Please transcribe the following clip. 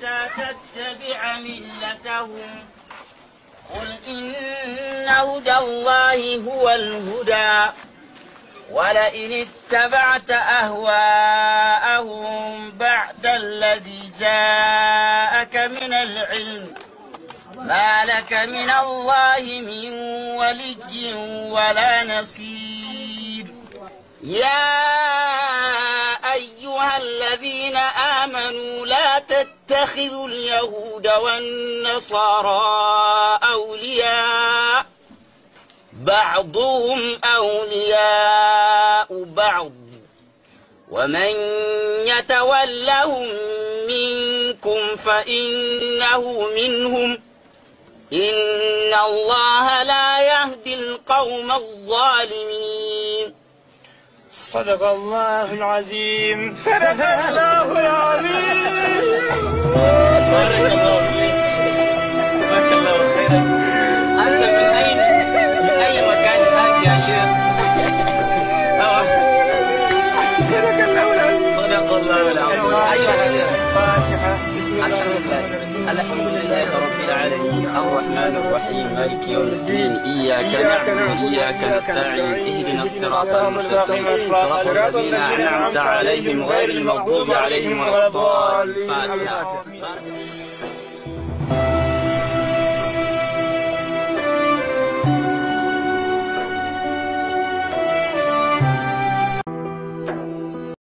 حتى تتبع ملتهم قل إن هدى الله هو الهدى ولئن اتبعت أهواءهم بعد الذي جاءك من العلم ما لك من الله من ولي ولا نصير يا أيها الذين آمنوا لا تتخذوا اليهود والنصارى أولياء بعضهم أولياء بعض ومن يتولهم منكم فإنه منهم إن الله لا يهدي القوم الظالمين. صدق الله العظيم. صدق الله العظيم. بارك الله فيك. جزاك الله خيرا. أنت من أي مكان أنت يا شيخ؟ صدق الله العظيم. صدق الله العظيم. أيها الشيخ. فاتحة. الحمد لله رب العالمين الرحمن الرحيم مالك يوم الدين إياك نعبد وإياك نستعين اهدنا الصراط المستقيم صراط الذين أنعمت عليهم غير المغضوب عليهم ولا الضالين.